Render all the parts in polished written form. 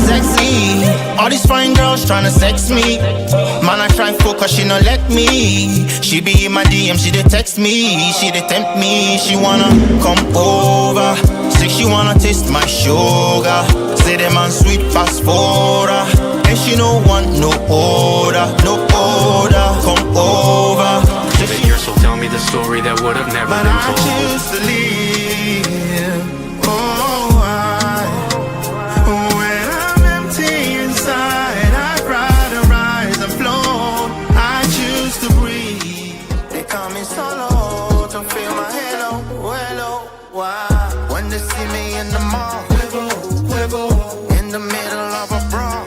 ZeXzy. All these fine girls tryna sex me. Man, I try focus, she no let me. She be in my DM, she dey text me. She dey tempt me, she wanna come over. Say she wanna taste my sugar. Say the man sweet fast forward. And she no want no order, no order. Come over. Baby, you're so tell me the story that would have never but been I told. choose to leave. When I'm empty inside, I'd rather rise and float. I choose to breathe. They call me solo to feel my halo, hello. Why? When they see me in the mall, in the middle of a brawl,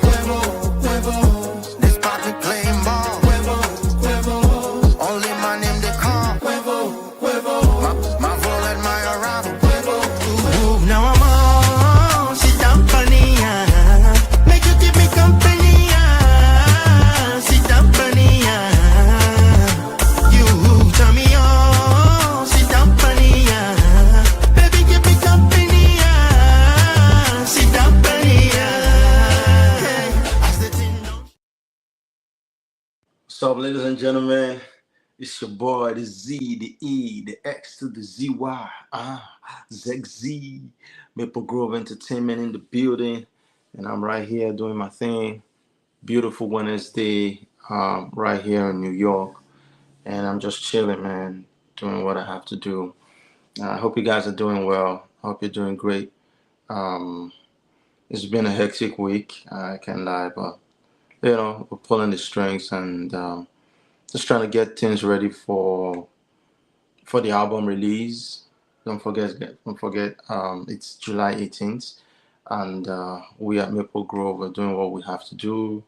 they spot me playing ball. Only my name they call. My role at my arrival. Ooh, now I'm on, sit down, funny. Make you keep me company. Sit down, funny. You turn me on, sit down, funny. Baby, keep me company. Sit down, funny. As the thing don't. What's up, ladies and gentlemen? It's your boy, the Z, the E, the X to the ZY. ZeXzy, Maple Grove Entertainment in the building. And I'm right here doing my thing. Beautiful Wednesday, right here in New York. And I'm just chilling, man, doing what I have to do. I hope you guys are doing well. I hope you're doing great. It's been a hectic week, I can't lie, but we're pulling the strings and just trying to get things ready for the album release. Don't forget, it's July 18th, and we at Maple Grove are doing what we have to do.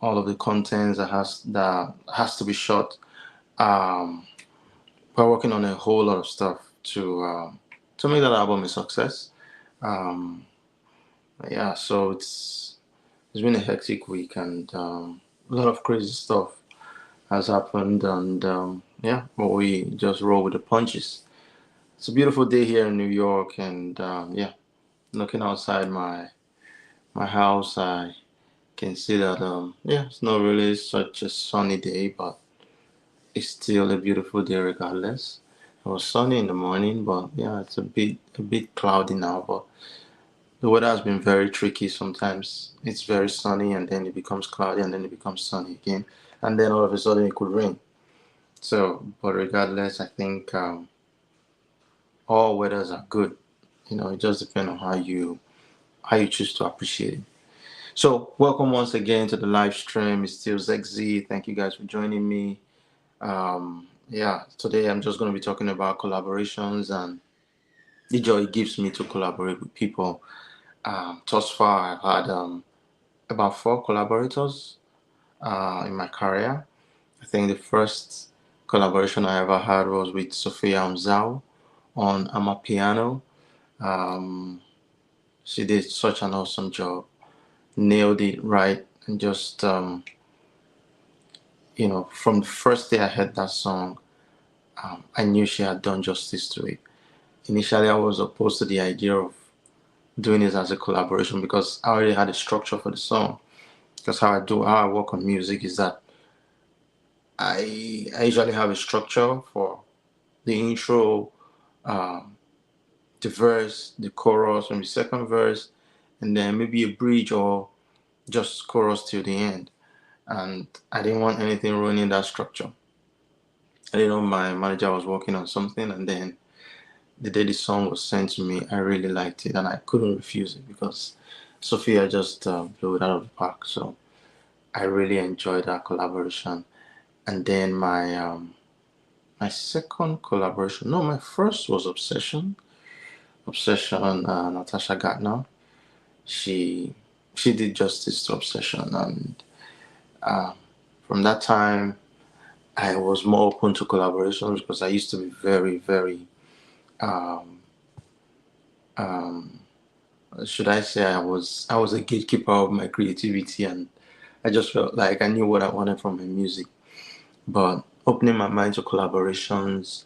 All of the contents that has to be shot. We're working on a whole lot of stuff to make that album a success. Yeah, so it's been a hectic week, and a lot of crazy stuff has happened, and but we just roll with the punches. It's a beautiful day here in New York, and looking outside my house, I can see that it's not really such a sunny day, but it's still a beautiful day regardless. It was sunny in the morning, but yeah, it's a bit cloudy now, but the weather has been very tricky. Sometimes it's very sunny and then it becomes cloudy and then it becomes sunny again, and then all of a sudden it could rain. So, but regardless, I think all weathers are good. It just depends on how you choose to appreciate it. So, welcome once again to the live stream. It's still ZeXzy. Thank you guys for joining me. Today I'm just going to be talking about collaborations and the joy it gives me to collaborate with people. Thus far, I've had about 4 collaborators in my career. I think the first collaboration I ever had was with Sophia Zhao on Amapiano. Um, she did such an awesome job, nailed it right, and just from the first day I heard that song, I knew she had done justice to it. Initially, I was opposed to the idea of doing it as a collaboration because I already had a structure for the song. Because how I work on music is that I usually have a structure for the intro, um, the verse, the chorus, and the second verse, and then maybe a bridge or just chorus till the end. And I didn't want anything ruining that structure. I didn't know my manager was working on something, and then the day the song was sent to me, I really liked it, and I couldn't refuse it because Sophia just blew it out of the park. So I really enjoyed that collaboration. And then my second collaboration, no, my first was Obsession. Natasha Gardner. She she did justice to Obsession, and uh, from that time I was more open to collaborations because I used to be very very um, um, should I say I was a gatekeeper of my creativity, and I just felt like I knew what I wanted from my music. But opening my mind to collaborations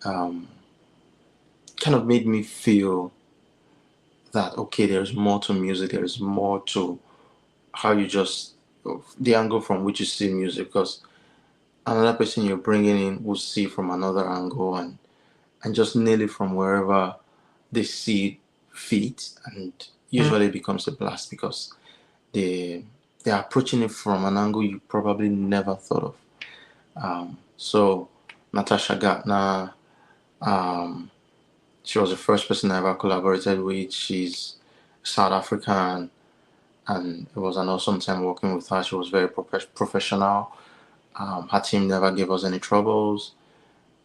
um, kind of made me feel that okay, there's more to music. There's more to how you just the angle from which you see music because another person you're bringing in will see from another angle and just nail it from wherever they see fit, and usually it becomes a blast because they they're approaching it from an angle you probably never thought of. So Natasha Gardner, um, she was the first person I ever collaborated with. She's South African, and it was an awesome time working with her. She was very professional. Her team never gave us any troubles.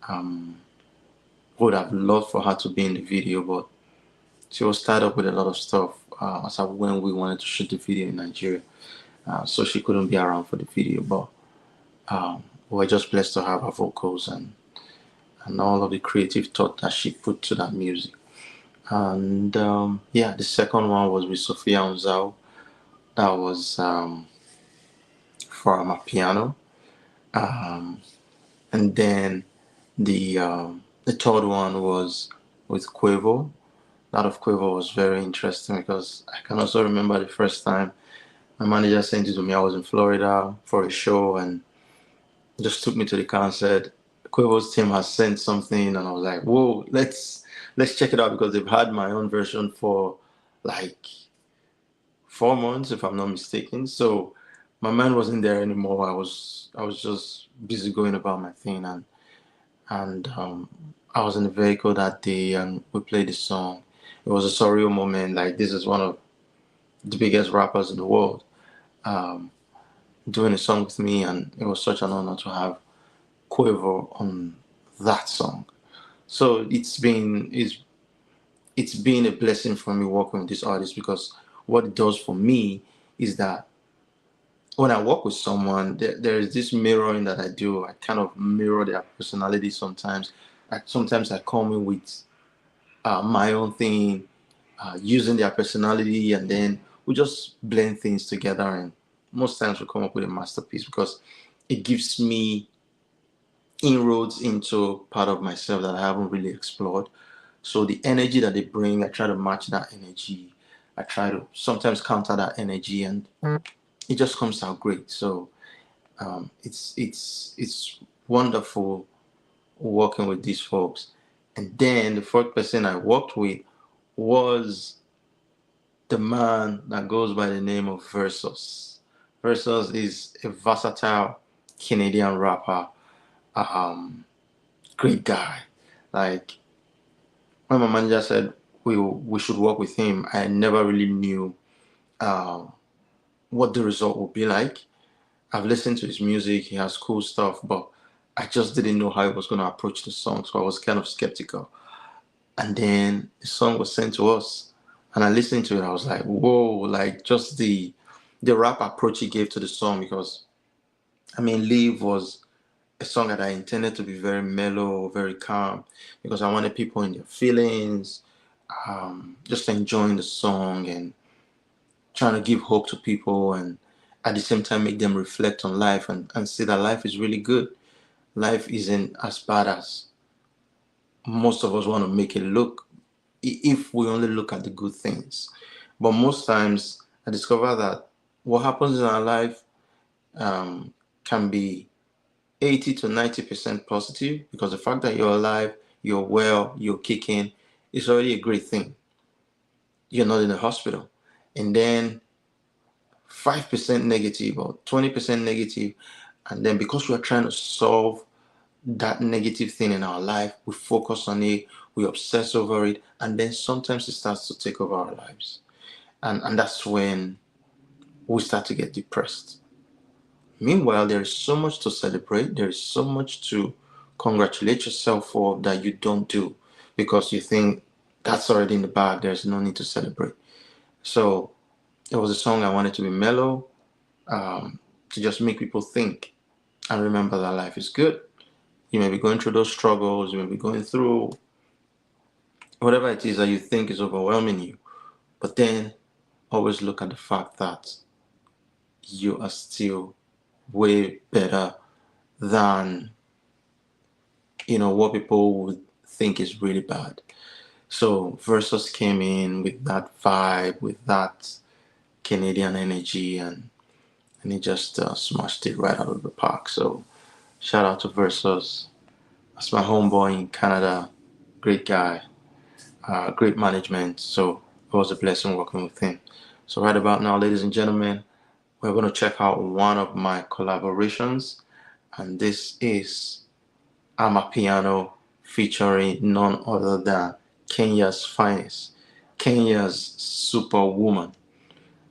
Um, would have loved for her to be in the video, but she was tied up with a lot of stuff as of when we wanted to shoot the video in Nigeria. So she couldn't be around for the video, but we were just blessed to have her vocals and all of the creative thought that she put to that music. And yeah, the second one was with Sophia Unzao. That was for my piano. Um, and then the third one was with Quavo. That of Quavo was very interesting because I can also remember the first time my manager sent it to me. I was in Florida for a show and just took me to the concert. Quavo's team has sent something, and I was like, "Whoa, let's check it out," because they've had my own version for like 4 months, if I'm not mistaken. So my mind wasn't there anymore. I was just busy going about my thing, and I was in the vehicle that day, and we played the song. It was a surreal moment. Like this is one of the biggest rappers in the world um, doing a song with me, and it was such an honor to have Quavo on that song. So it's been a blessing for me working with this artist because what it does for me is that when I work with someone, there is this mirroring that I do. I kind of mirror their personality sometimes. Sometimes I come in with my own thing, using their personality, and then we just blend things together. And most times we come up with a masterpiece because it gives me inroads into part of myself that I haven't really explored. So the energy that they bring, I try to match that energy. I try to sometimes counter that energy, and it just comes out great. So it's wonderful working with these folks. And then the fourth person I worked with was the man that goes by the name of Versus. Versus is a versatile Canadian rapper, um, great guy. Like when my manager said we should work with him, I never really knew uh, what the result would be like. I've listened to his music; he has cool stuff, but I just didn't know how he was going to approach the song, so I was kind of skeptical. And then the song was sent to us, and I listened to it. I was like, whoa, like just the rap approach he gave to the song. Because I mean, Leave was a song that I intended to be very mellow, very calm, because I wanted people in their feelings, just enjoying the song and trying to give hope to people, and at the same time make them reflect on life and see that life is really good. Life isn't as bad as most of us want to make it look, if we only look at the good things. But most times I discover that what happens in our life can be 80 to 90% positive, because the fact that you're alive, you're well, you're kicking, is already a great thing. You're not in the hospital. And then 5% negative or 20% negative, and then because we're trying to solve that negative thing in our life, we focus on it, we obsess over it, and then sometimes it starts to take over our lives. And that's when we start to get depressed. Meanwhile, there is so much to celebrate, there is so much to congratulate yourself for that you don't do, because you think that's already in the bag, there's no need to celebrate. So it was a song I wanted to be mellow, to just make people think and remember that life is good. You may be going through those struggles, you may be going through whatever it is that you think is overwhelming you, but then always look at the fact that you are still way better than, what people would think is really bad. So Versus came in with that vibe, with that Canadian energy, and he just smashed it right out of the park. So shout out to Versus. That's my homeboy in Canada. Great guy. Great management. So it was a blessing working with him. So right about now, ladies and gentlemen, we're going to check out one of my collaborations. And this is Amapiano featuring none other than Kenya's finest, Kenya's superwoman,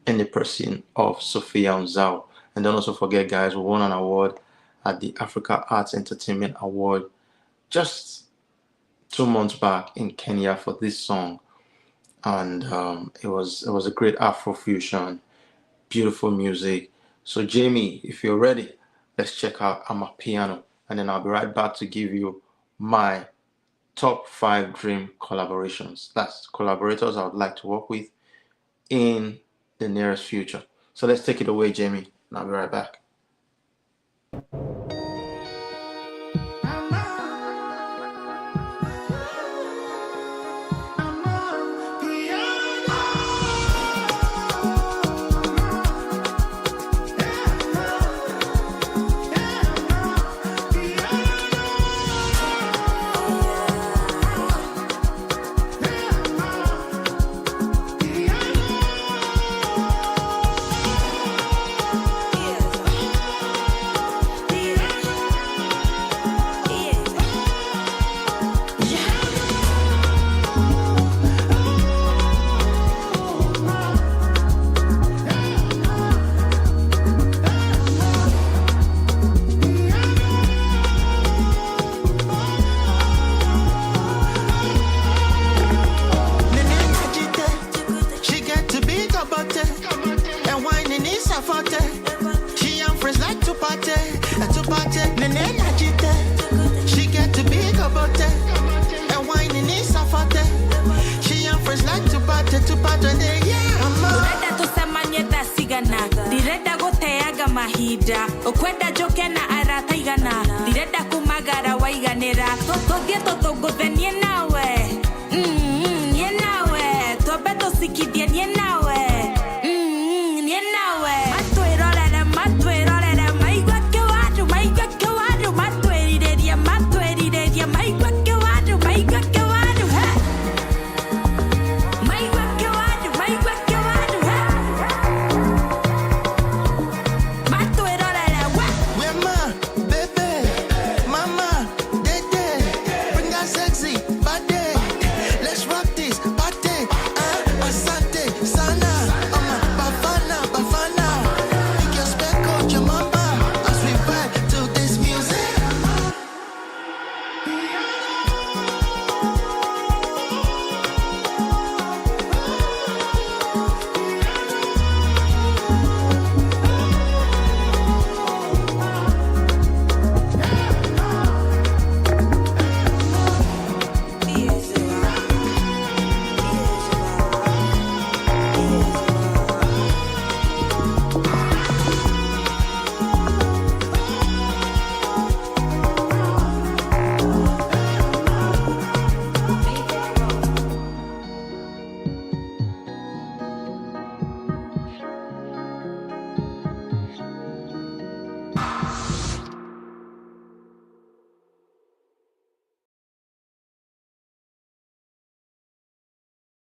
in the person of Sophia Nzao. And don't also forget, guys, we won an award at the Africa Arts Entertainment Award just 2 months back in Kenya for this song. And it was a great Afro fusion, beautiful music. So Jamie, if you're ready, let's check out Amapiano, and then I'll be right back to give you my top 5 dream collaborations. That's collaborators I would like to work with in the nearest future. So let's take it away, Jamie, and I'll be right back. Okwenda joke na arata igana direnda kumagara waiganira tothie tuthunguthenie nawe nie nawe tobe tusikithie nie nawe nie nawe matwirorere maigua kiwaju matwirireria maigua kiwaju maigua kiwaju ZeXzy, body. Let's rock this party. Asante, sana.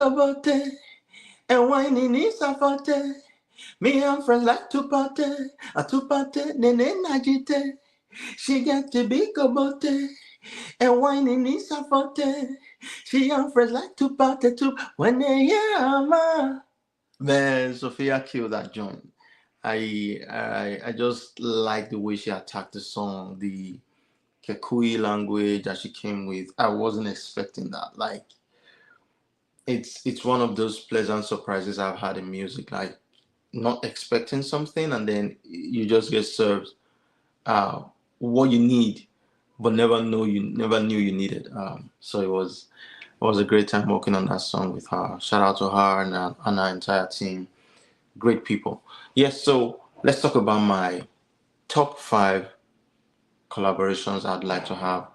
about it, and whining is a forte. Me and friends like to party, nene najite. She got to be about it, and whining is a forte. She and friends like to party too when they hear ma. Man, Sophia killed that joint. I just like the way she attacked the song, the Kekui language that she came with. I wasn't expecting that. Like it's one of those pleasant surprises I've had in music. Like not expecting something and then you just get served uh, what you need, but never knew you needed. So it was a great time working on that song with her. Shout out to her and our entire team. Great people. Yes. So let's talk about my top five collaborations I'd like to have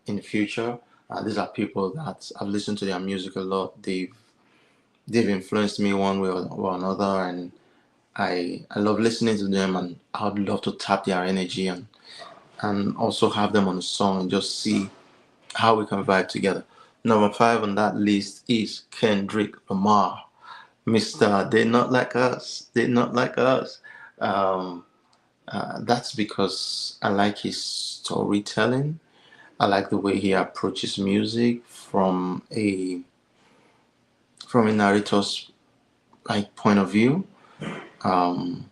in the future. These are people that I've listened to their music a lot. They've influenced me one way or another, and I love listening to them, and I would love to tap their energy and also have them on a song and just see how we can vibe together. Number five on that list is Kendrick Lamar, Mr. They're Not Like Us. They're Not Like Us. Um, that's because I like his storytelling. I like the way he approaches music from a narrator's like point of view. Um,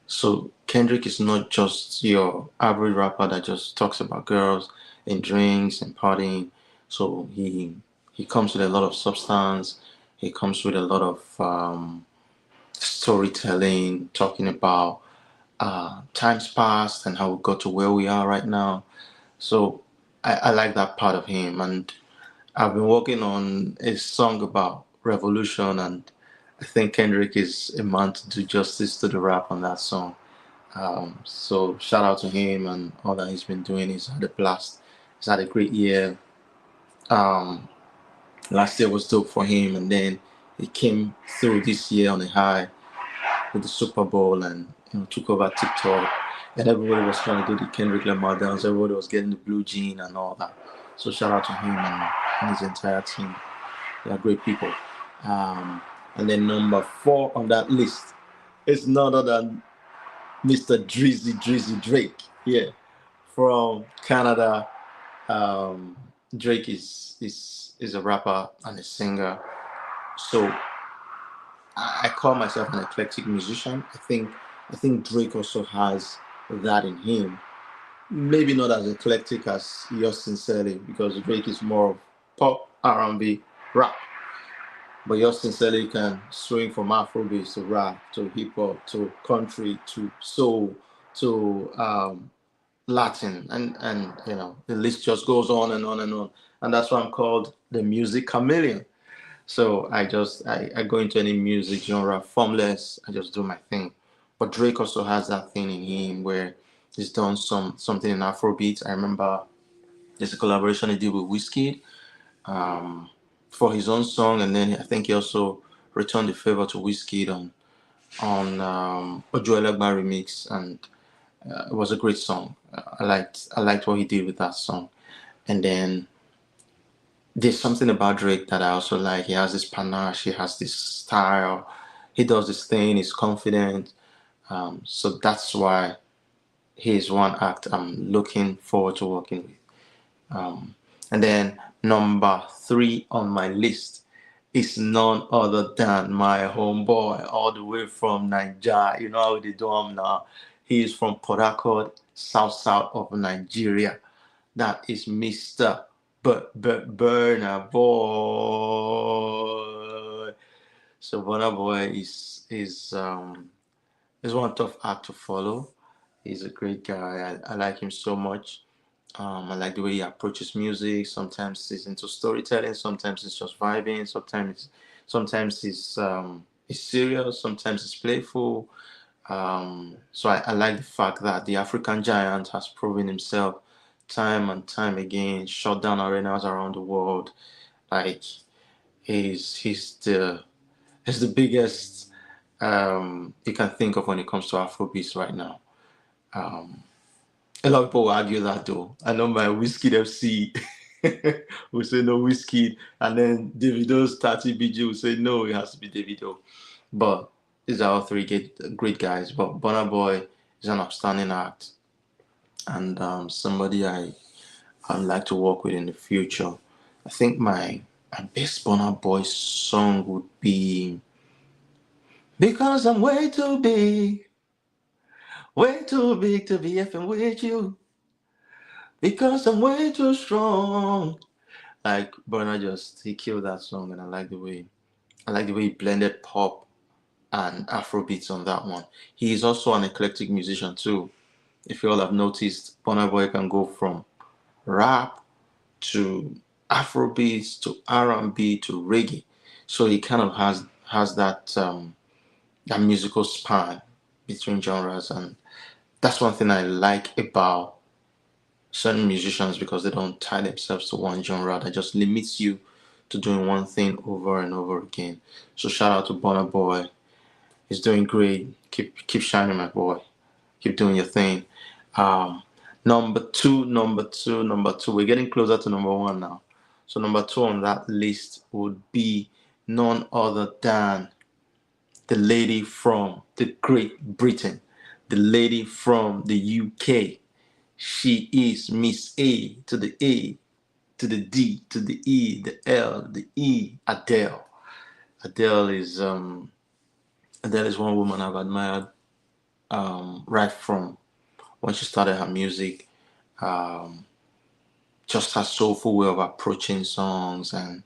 so Kendrick is not just your average rapper that just talks about girls and drinks and partying. So he comes with a lot of substance. He comes with a lot of storytelling, talking about times past and how we got to where we are right now. So I like that part of him, and I've been working on a song about revolution, and I think Kendrick is a man to do justice to the rap on that song. So shout out to him and all that he's been doing. He's had a blast. He's had a great year. Um, Last year was dope for him, and then he came through this year on a high with the Super Bowl, and took over TikTok, and everybody was trying to do the Kendrick Lamar dance. Everybody was getting the blue jean and all that. So shout out to him and his entire team. They are great people. Um, and then number four on that list is none other than Mr. Drizzy Drake. Yeah, from Canada. Drake is a rapper and a singer. So I call myself an eclectic musician. I think Drake also has that in him. Maybe not as eclectic as yours sincerely, because Drake is more of pop, R&B, rap. But yours sincerely can swing from Afrobeat to rap to hip hop to country to soul to Latin, and the list just goes on and on and on. And that's why I'm called the music chameleon. So I go into any music genre formless. I just do my thing. But Drake also has that thing in him where he's done something in Afrobeat. I remember there's a collaboration he did with Wizkid um, for his own song, and then I think he also returned the favor to Wizkid on Ojo Elegba remix, and it was a great song. I liked what he did with that song, and then there's something about Drake that I also like. He has this panache, he has this style, he does this thing, he's confident. So that's why he's one act I'm looking forward to working with. And then number three on my list is none other than my homeboy, all the way from Nigeria. You know how they do him now. He is from Port Harcourt, south of Nigeria. That is Mr. Burna Boy. So Burna Boy is one tough act to follow. He's a great guy. I like him so much. I like the way he approaches music. Sometimes he's into storytelling. Sometimes it's just vibing. Sometimes he's serious. Sometimes he's playful. So I like the fact that the African giant has proven himself time and time again, shut down arenas around the world. Like he's the biggest you can think of when it comes to Afrobeats right now. Um, a lot of people will argue that though. I know my Whiskey FC will say no, Whiskey, and then Davido's 30 BG will say no, it has to be Davido. But these are all three great guys. But Burna Boy is an outstanding act, and somebody I'd like to work with in the future. I think my best Burna Boy song would be Because I'm way too big to be effing with you. Because I'm way too strong. Like Burna he killed that song, and I like the way he blended pop and Afrobeats on that one. He is also an eclectic musician too. If you all have noticed, Burna Boy can go from rap to Afrobeats to R&B to reggae. So he kind of has that musical span between genres, and that's one thing I like about certain musicians because they don't tie themselves to one genre that just limits you to doing one thing over and over again. So shout out to Burna Boy. He's doing great. Keep shining, my boy. Keep doing your thing. Um, number two. We're getting closer to number one now. So number two on that list would be none other than the lady from the Great Britain, the lady from the UK. She is Miss A to the D to the E, the L, the E, Adele. Adele is one woman I've admired right from when she started her music. Just her soulful way of approaching songs and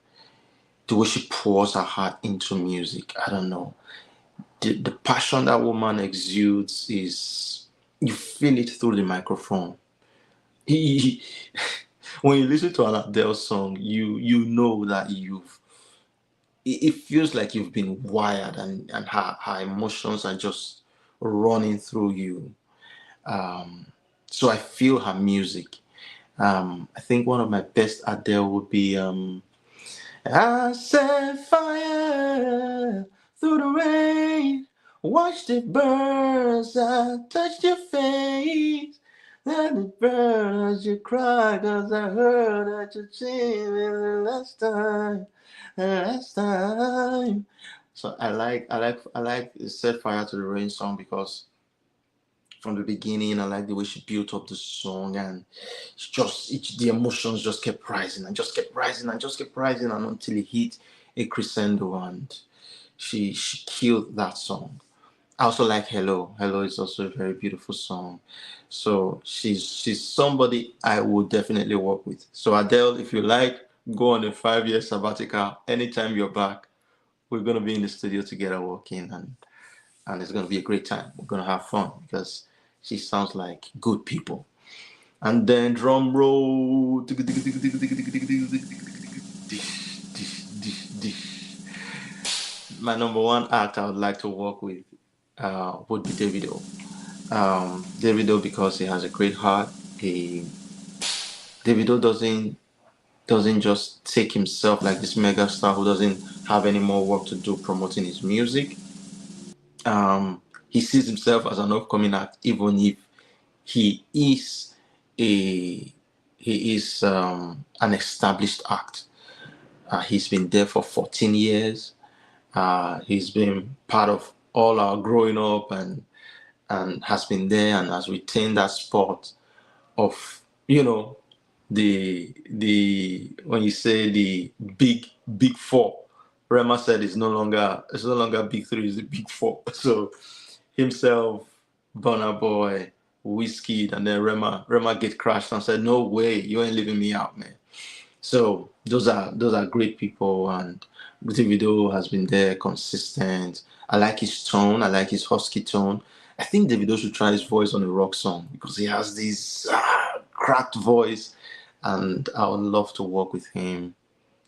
the way she pours her heart into music. I don't know. The passion that woman exudes is you feel it through the microphone. He, when you listen to an Adele song, you know that it feels like you've been wired and her emotions are just running through you. So I feel her music. I think one of my best Adele would be I set fire through the rain, watched it burn, I touched your face. Let it burn as you cry, 'cause I heard that you cheated the last time. So I like Set Fire to the Rain song because from the beginning I like the way she built up the song, and the emotions just kept rising and just kept rising and just kept rising and until it hit a crescendo, and she killed that song. I also like Hello. Hello is also a very beautiful song. So she's somebody I would definitely work with. So Adele, if you like, go on a 5-year sabbatical. Anytime you're back, we're gonna be in the studio together working, and it's gonna be a great time. We're gonna have fun because she sounds like good people. And then drum roll. My number one act I would like to work with would be Davido. Davido because he has a great heart. Davido doesn't just take himself like this mega star who doesn't have any more work to do promoting his music. He sees himself as an upcoming act, even if he is a an established act. He's been there for 14 years. He's been part of all our growing up and has been there and has retained that spot of the when you say the big four. Rema said it's no longer big three, it's the big four. So himself, Burna Boy, Whiskey, and then Rema get crashed and said, "No way, you ain't leaving me out, man." So those are great people, and Davido has been there, consistent. I like his tone. I like his husky tone. I think Davido should try his voice on a rock song because he has this cracked voice, and I would love to work with him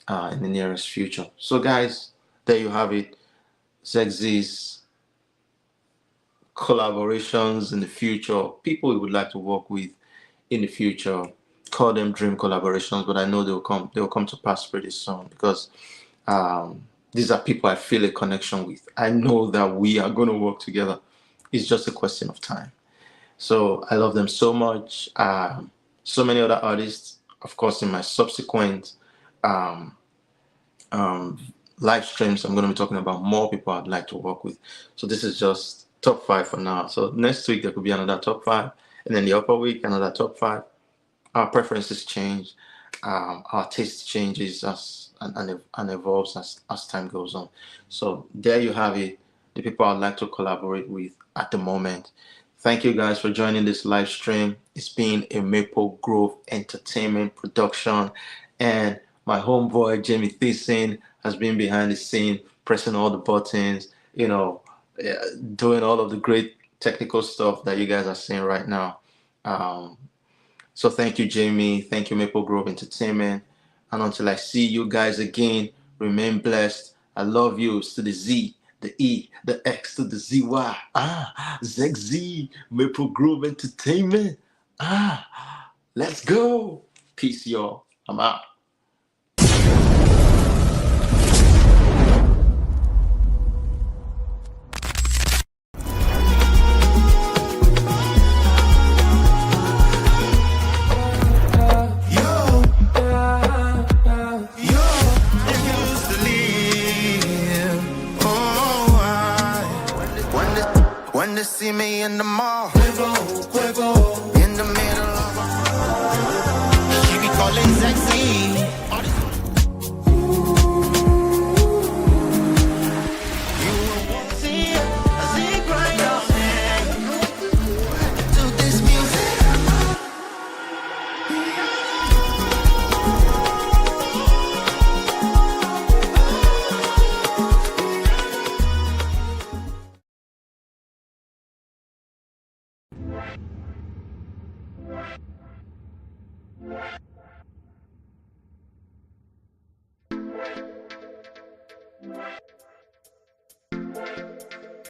in the nearest future. So, guys, there you have it. ZeXzy's collaborations in the future, people we would like to work with in the future. Call them dream collaborations, but I know they'll come to pass pretty soon because these are people I feel a connection with. I know that we are going to work together. It's just a question of time. So I love them so much. So many other artists of course, in my subsequent um, um, live streams, I'm going to be talking about more people I'd like to work with. So this is just top 5 for now. So next week there could be another top 5, and then the upper week another top 5. Our preferences change, our taste changes and evolves as time goes on. So there you have it, the people I'd like to collaborate with at the moment. Thank you guys for joining this live stream. It's been a Maple Grove Entertainment production, and my homeboy Jamie Thiessen has been behind the scene, pressing all the buttons, doing all of the great technical stuff that you guys are seeing right now. So thank you, Jamie. Thank you, Maple Grove Entertainment. And until I see you guys again, remain blessed. I love you. It's to the Z, the E, the X to the ZY. ZeXzy, Maple Grove Entertainment. Let's go. Peace, y'all. I'm out. When they see me in the mall, in the middle of she be calling ZeXzy.